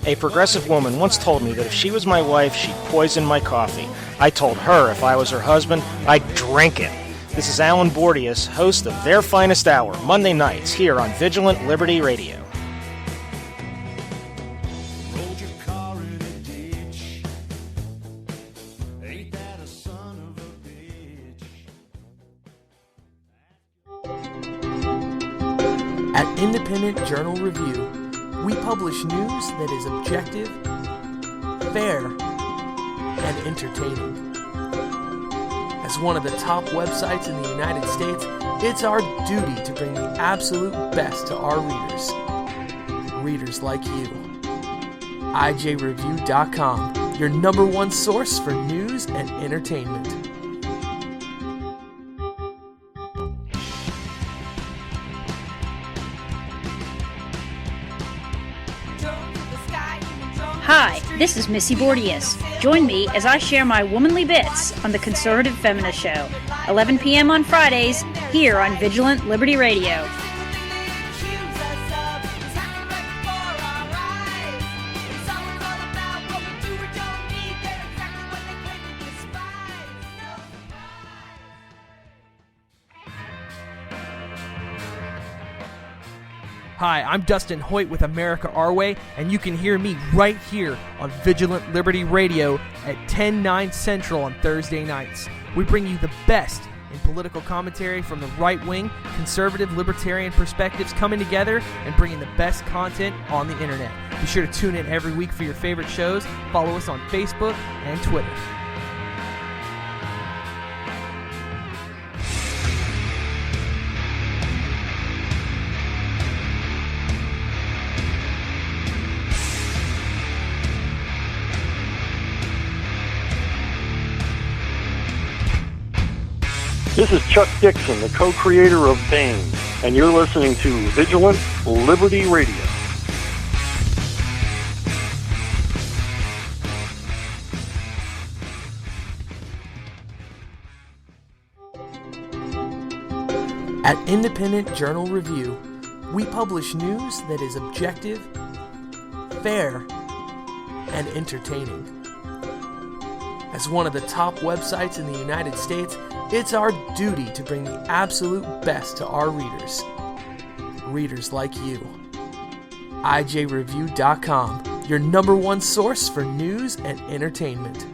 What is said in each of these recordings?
A progressive woman once told me that if she was my wife, she'd poison my coffee. I told her if I was her husband, I'd drink it. This is Alan Bordius, host of Their Finest Hour, Monday nights here on Vigilant Liberty Radio. At Independent Journal Review, we publish news that is objective, fair, and entertaining. As one of the top websites in the United States, it's our duty to bring the absolute best to our readers. Readers like you. IJReview.com, your number one source for news and entertainment. Hi, this is Missy Bordius. Join me as I share my womanly bits on the Conservative Feminist Show, 11 p.m. on Fridays, here on Vigilant Liberty Radio. Hi, I'm Dustin Hoyt with America Our Way, and you can hear me right here on Vigilant Liberty Radio at 10/9 Central on Thursday nights. We bring you the best in political commentary from the right-wing, conservative, libertarian perspectives coming together and bringing the best content on the internet. Be sure to tune in every week for your favorite shows. Follow us on Facebook and Twitter. This is Chuck Dixon, the co-creator of Bane, and you're listening to Vigilant Liberty Radio. At Independent Journal Review, we publish news that is objective, fair, and entertaining. As one of the top websites in the United States, it's our duty to bring the absolute best to our readers. Readers like you. IJReview.com, your number one source for news and entertainment.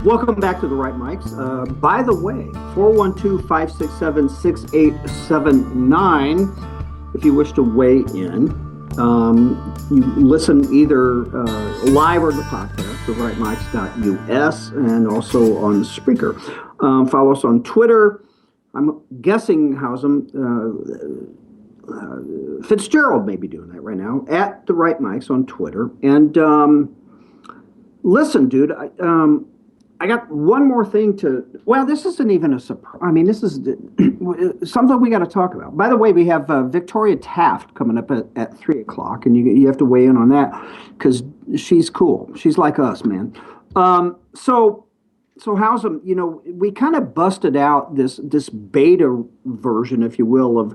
Welcome back to the Right Mics. By the way, 412-567-6879 if you wish to weigh in. You listen either live or the podcast, therightmics.us, and also on Spreaker. Follow us on Twitter. I'm guessing, Hausum, Fitzgerald may be doing that right now, at the Right Mics on Twitter. And listen, dude, I got one more thing to. Well, this isn't even a surprise. I mean, this is something we got to talk about. By the way, we have Victoria Taft coming up at 3 o'clock, and you have to weigh in on that because she's cool. She's like us, man. So Hausum, we kind of busted out this beta version, if you will, of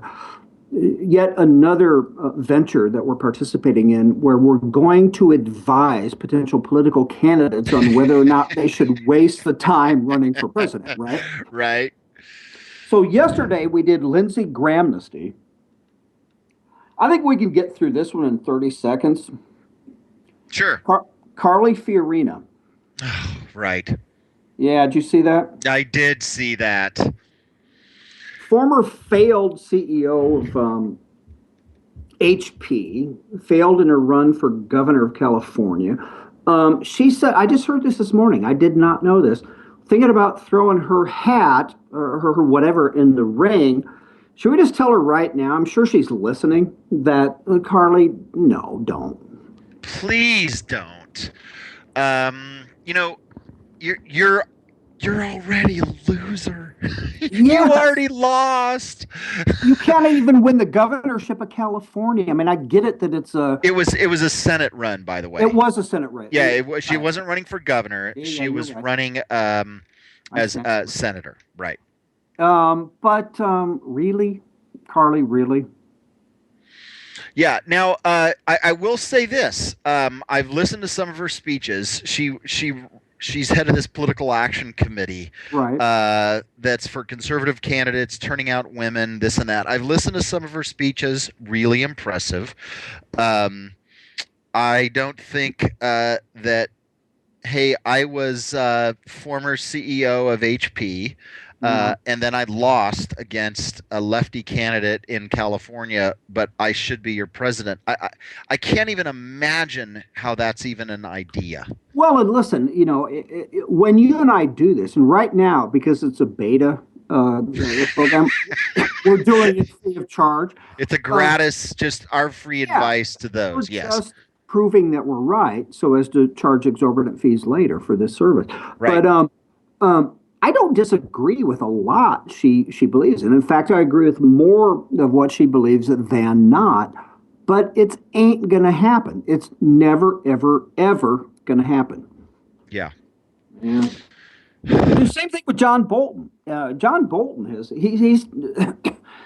yet another venture that we're participating in where we're going to advise potential political candidates on whether or not they should waste the time running for president, right? Right. So yesterday we did Lindsey Grahamnesty. I think we can get through this one in 30 seconds. Sure. Carly Fiorina. Right. Yeah, did you see that? I did see that. Former failed CEO of HP, failed in her run for governor of California. She said, I just heard this morning, I did not know this, thinking about throwing her hat, or her whatever, in the ring. Should we just tell her right now, I'm sure she's listening, that, Carly, no, don't. Please don't. You're already a loser. You Yes. already lost. You can't even win the governorship of California. I mean, I get it that it's a. It was a Senate run, by the way. It was a Senate race. Yeah, it was. She wasn't running for governor. Yeah, She you're was right. running as a senator. Right. But really, Carly, really. Yeah. Now, I will say this. I've listened to some of her speeches. She's head of this political action committee. Right. That's for conservative candidates, turning out women, this and that. I've listened to some of her speeches. Really impressive. I don't think that. Hey, I was former CEO of HP. And then I lost against a lefty candidate in California, but I should be your president. I can't even imagine how that's even an idea. Well, and listen, when you and I do this, and right now, because it's a beta program, we're doing it free of charge. It's a gratis, just our free advice to those. We're Yes. just proving that we're right, so as to charge exorbitant fees later for this service. Right. But I don't disagree with a lot she believes in. In fact, I agree with more of what she believes than not. But it ain't gonna happen. It's never, ever, ever gonna happen. Yeah. Yeah. The same thing with John Bolton. John Bolton he's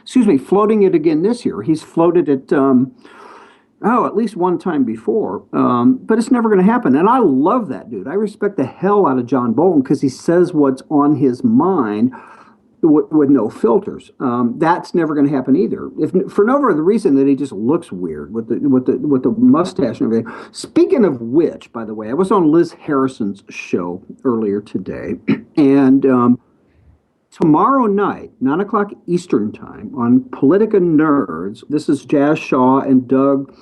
excuse me, floating it again this year. He's floated it at least one time before, but it's never going to happen. And I love that dude. I respect the hell out of John Bolton because he says what's on his mind with no filters. That's never going to happen either. If for no other reason that he just looks weird with the mustache and everything. Speaking of which, by the way, I was on Liz Harrison's show earlier today, and tomorrow night, 9 o'clock Eastern Time, on Politica Nerds, this is Jazz Shaw and Doug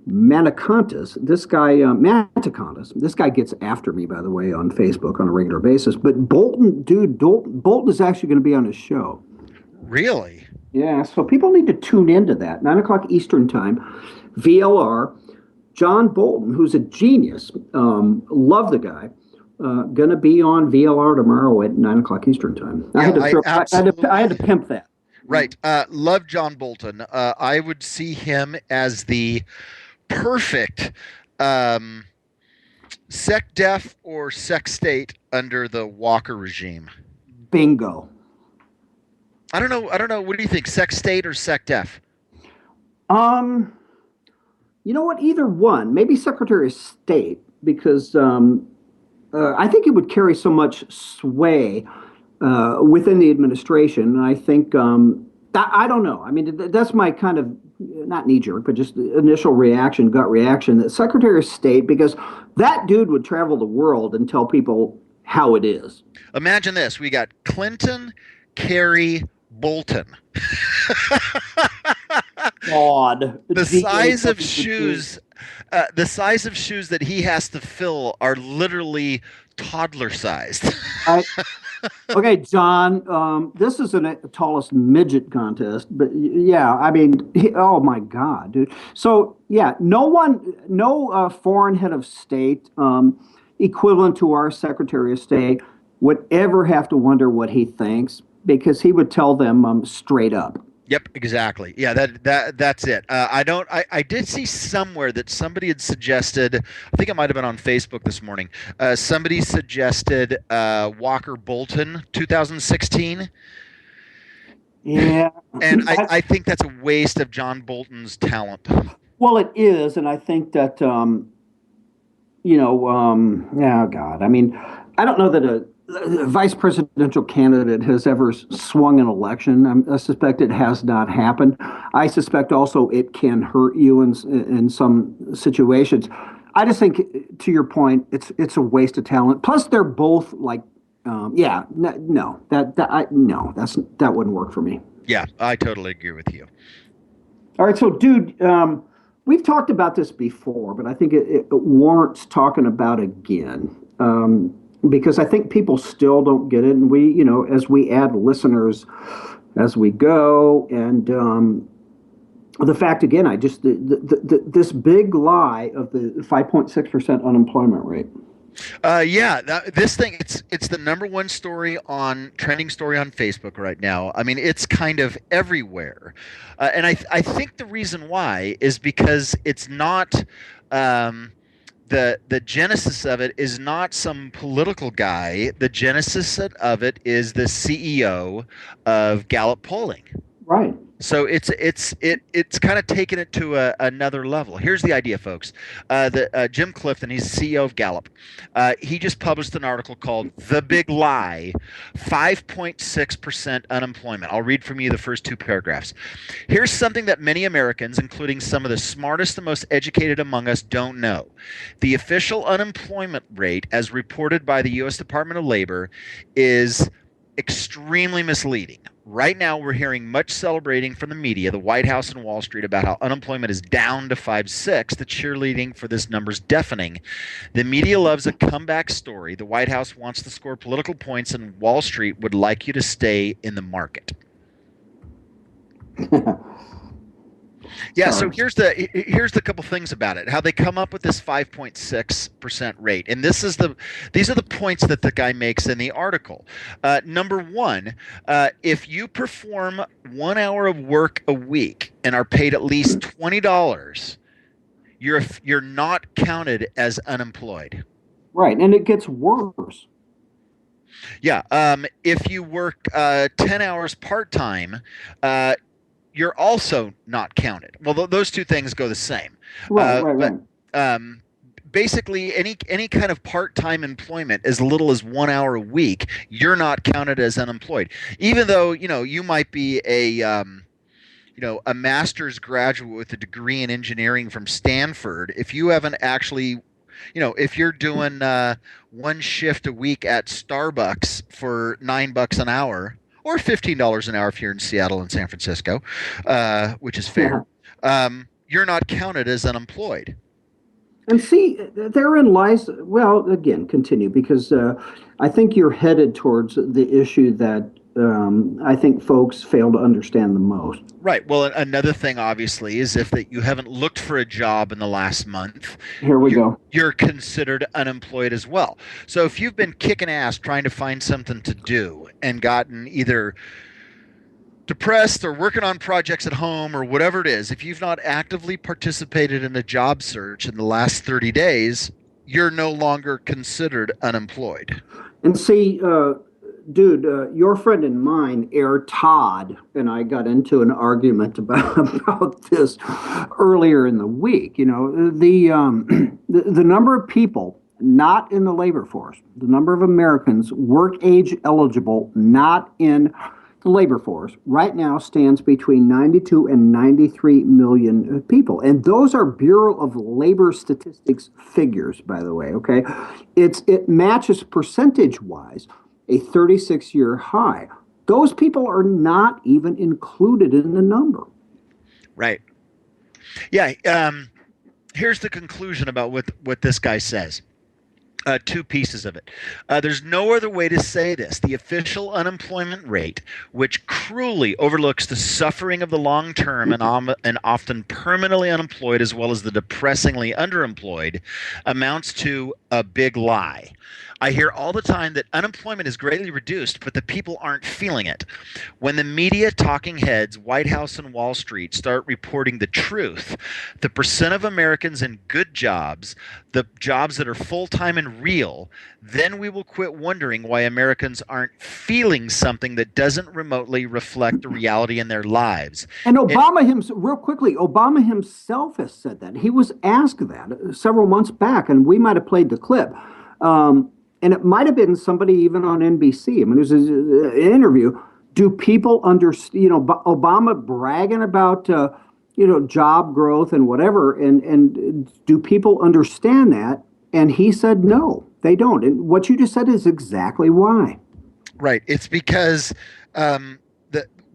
Manikantas. This guy, Manikantas, this guy gets after me, by the way, on Facebook on a regular basis. But Bolton is actually going to be on his show. Really? Yeah, so people need to tune into that. 9 o'clock Eastern Time, VLR. John Bolton, who's a genius, love the guy. Going to be on VLR tomorrow at 9 o'clock Eastern Time. I had to pimp that. Right. Love John Bolton. I would see him as the perfect sec def or sec state under the Walker regime. Bingo. I don't know. What do you think? Sec state or sec def? You know what? Either one. Maybe Secretary of State, because I think it would carry so much sway within the administration. And I think, I don't know. I mean, that's my kind of, not knee-jerk, but just initial reaction, gut reaction, that Secretary of State, because that dude would travel the world and tell people how it is. Imagine this. We got Clinton, Kerry, Bolton. God. The size of shoes that he has to fill are literally toddler sized. Okay, John, this isn't a tallest midget contest, but yeah, I mean, oh my God, dude. So yeah, no foreign head of state equivalent to our Secretary of State would ever have to wonder what he thinks, because he would tell them straight up. Yep, exactly. Yeah, that's it. I did see somewhere that somebody had suggested, I think it might have been on Facebook this morning, somebody suggested Walker Bolton 2016. Yeah. And I think that's a waste of John Bolton's talent. Well, it is, and I think that, oh God, I mean, I don't know that a vice presidential candidate has ever swung an election. I suspect it has not happened. I suspect also it can hurt you in some situations. I just think, to your point, it's a waste of talent. Plus, they're both like, that wouldn't work for me. Yeah, I totally agree with you. All right, so dude, we've talked about this before, but I think it warrants talking about again. Because I think people still don't get it, and we, as we add listeners as we go, and the fact again, this big lie of the 5.6% unemployment rate. This thing, it's the number one story on trending story on Facebook right now. I mean, it's kind of everywhere, and I think the reason why is because it's not the genesis of it is not some political guy. The genesis of it is the CEO of Gallup Polling. Right. So it's kind of taken it to another level. Here's the idea, folks. Jim Clifton, he's the CEO of Gallup. He just published an article called "The Big Lie: 5.6% Unemployment." I'll read from you the first two paragraphs. Here's something that many Americans, including some of the smartest and most educated among us, don't know. The official unemployment rate, as reported by the U.S. Department of Labor, is extremely misleading. Right now, we're hearing much celebrating from the media, the White House and Wall Street, about how unemployment is down to 5.6. The cheerleading for this number is deafening. The media loves a comeback story. The White House wants to score political points, and Wall Street would like you to stay in the market. Yeah, so here's the couple things about it. How they come up with this 5.6% rate, and these are the points that the guy makes in the article. Number one, if you perform 1 hour of work a week and are paid at least $20, you're not counted as unemployed. Right, and it gets worse. Yeah, if you work 10 hours part-time, you're also not counted. Well, those two things go the same. Right. Basically, any kind of part-time employment, as little as 1 hour a week, you're not counted as unemployed. Even though you might be a master's graduate with a degree in engineering from Stanford, if you haven't actually, if you're doing one shift a week at Starbucks for $9 an hour. Or $15 an hour if you're in Seattle and San Francisco, which is fair. You're not counted as unemployed. And see, therein lies, well, again, continue, because I think you're headed towards the issue that I think folks fail to understand the most. Right. Well, another thing, obviously, is if you haven't looked for a job in the last month, here we go. You're considered unemployed as well. So if you've been kicking ass trying to find something to do and gotten either depressed or working on projects at home or whatever it is, if you've not actively participated in a job search in the last 30 days, you're no longer considered unemployed. And see, dude, your friend and mine, Air Todd, and I got into an argument about this earlier in the week. The number of people not in the labor force, the number of Americans work age eligible not in the labor force right now stands between 92 and 93 million people. And those are Bureau of Labor Statistics figures, by the way, okay? It matches percentage-wise a 36-year high. Those people are not even included in the number. Right. Yeah. Here's the conclusion about what this guy says. Two pieces of it. There's no other way to say this. The official unemployment rate, which cruelly overlooks the suffering of the long-term and often permanently unemployed, as well as the depressingly underemployed, amounts to a big lie. I hear all the time that unemployment is greatly reduced, but the people aren't feeling it. When the media talking heads, White House and Wall Street, start reporting the truth, the percent of Americans in good jobs, the jobs that are full-time and real, then we will quit wondering why Americans aren't feeling something that doesn't remotely reflect the reality in their lives. And Obama himself has said that. He was asked that several months back, and we might have played the clip. And it might have been somebody even on NBC. I mean, it was an interview. Do people understand, Obama bragging about, job growth and whatever, and do people understand that? And he said, no, they don't. And what you just said is exactly why. Right. It's because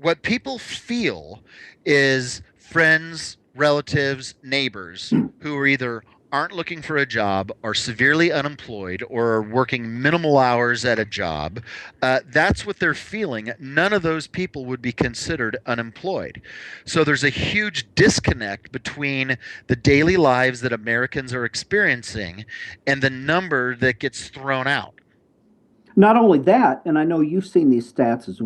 what people feel is friends, relatives, neighbors who are either aren't looking for a job, are severely unemployed, or are working minimal hours at a job, that's what they're feeling. None of those people would be considered unemployed. So there's a huge disconnect between the daily lives that Americans are experiencing and the number that gets thrown out. Not only that, and I know you've seen these stats as